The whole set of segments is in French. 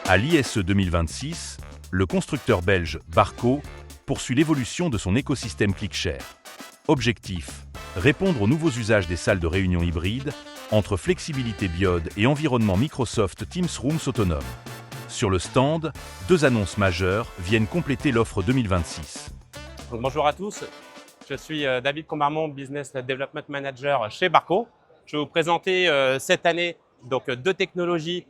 À l'ISE 2026, le constructeur belge Barco poursuit l'évolution de son écosystème ClickShare. Objectif : répondre aux nouveaux usages des salles de réunion hybrides entre flexibilité BIOD et environnement Microsoft Teams Rooms autonome. Sur le stand, deux annonces majeures viennent compléter l'offre 2026. Donc, bonjour à tous, je suis David Combarmont, Business Development Manager chez Barco. Je vais vous présenter cette année deux technologies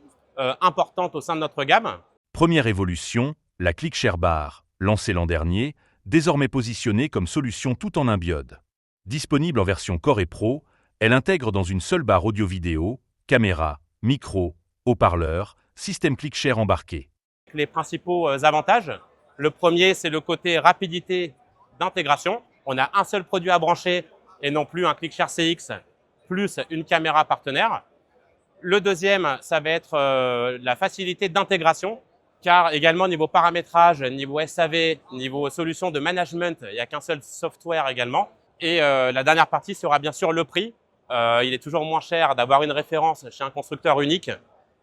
importantes au sein de notre gamme. Première évolution, la ClickShare Bar, lancée l'an dernier, désormais positionnée comme solution tout en un BIOD. Disponible en version Core et Pro, elle intègre dans une seule barre audio-vidéo, caméra, micro, haut-parleur, système ClickShare embarqué. Les principaux avantages, le premier c'est le côté rapidité d'intégration. On a un seul produit à brancher et non plus un ClickShare CX plus une caméra partenaire. Le deuxième, ça va être la facilité d'intégration, car également niveau paramétrage, niveau SAV, niveau solution de management, il n'y a qu'un seul software également. Et la dernière partie sera bien sûr le prix. Il est toujours moins cher d'avoir une référence chez un constructeur unique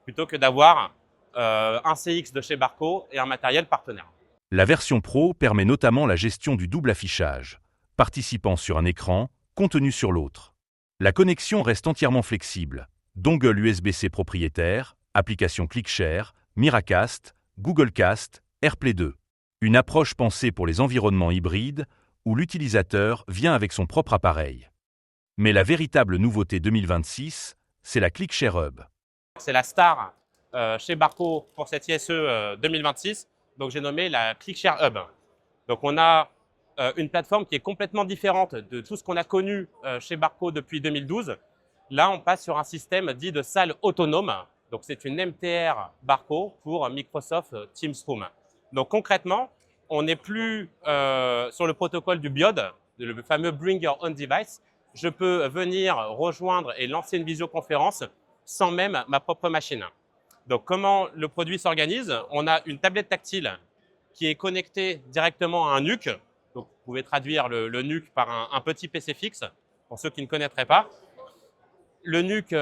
plutôt que d'avoir un CX de chez Barco et un matériel partenaire. La version Pro permet notamment la gestion du double affichage, participant sur un écran, contenu sur l'autre. La connexion reste entièrement flexible. Dongle USB-C propriétaire, application ClickShare, Miracast, Google Cast, AirPlay 2. Une approche pensée pour les environnements hybrides où l'utilisateur vient avec son propre appareil. Mais la véritable nouveauté 2026, c'est la ClickShare Hub. C'est la star chez Barco pour cette ISE 2026, donc j'ai nommé la ClickShare Hub. Donc on a une plateforme qui est complètement différente de tout ce qu'on a connu chez Barco depuis 2012. Là, on passe sur un système dit de salle autonome. Donc c'est une MTR Barco pour Microsoft Teams Room. Donc concrètement, on n'est plus sur le protocole du BIOD, le fameux Bring Your Own Device. Je peux venir rejoindre et lancer une visioconférence sans même ma propre machine. Donc comment le produit s'organise? On a une tablette tactile qui est connectée directement à un NUC. Donc vous pouvez traduire le NUC par un petit PC fixe, pour ceux qui ne connaîtraient pas. Le NUC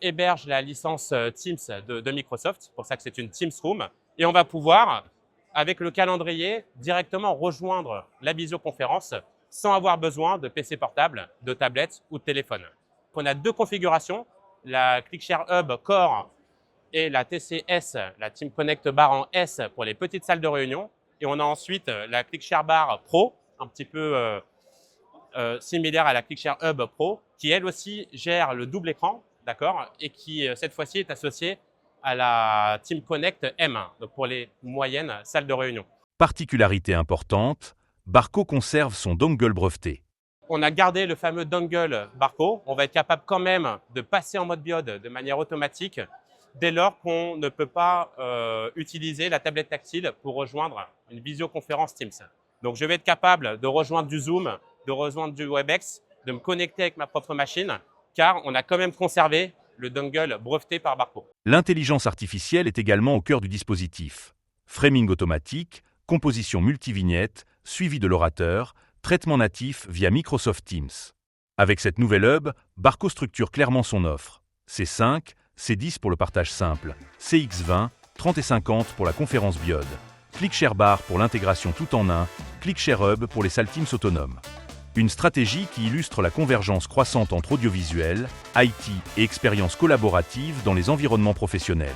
héberge la licence Teams de Microsoft, c'est pour ça que c'est une Teams Room. Et on va pouvoir, avec le calendrier, directement rejoindre la visioconférence sans avoir besoin de PC portable, de tablette ou de téléphone. On a deux configurations, la ClickShare Hub Core et la TCS, la Team Connect Bar en S pour les petites salles de réunion. Et on a ensuite la ClickShare Bar Pro, un petit peu similaire à la ClickShare Hub Pro, qui elle aussi gère le double écran, d'accord, et qui cette fois-ci est associée à la Team Connect M, donc pour les moyennes salles de réunion. Particularité importante, Barco conserve son dongle breveté. On a gardé le fameux dongle Barco. On va être capable quand même de passer en mode BIOD de manière automatique dès lors qu'on ne peut pas utiliser la tablette tactile pour rejoindre une visioconférence Teams. Donc, je vais être capable de rejoindre du Zoom, de rejoindre du WebEx, de me connecter avec ma propre machine, car on a quand même conservé le dongle breveté par Barco. L'intelligence artificielle est également au cœur du dispositif. Framing automatique, composition multivignette, suivi de l'orateur, traitement natif via Microsoft Teams. Avec cette nouvelle hub, Barco structure clairement son offre. C5, C10 pour le partage simple, CX20, 30 et 50 pour la conférence BIOD, ClickShare Bar pour l'intégration tout en un, ClickShare Hub pour les salles Teams autonomes. Une stratégie qui illustre la convergence croissante entre audiovisuel, IT et expérience collaborative dans les environnements professionnels.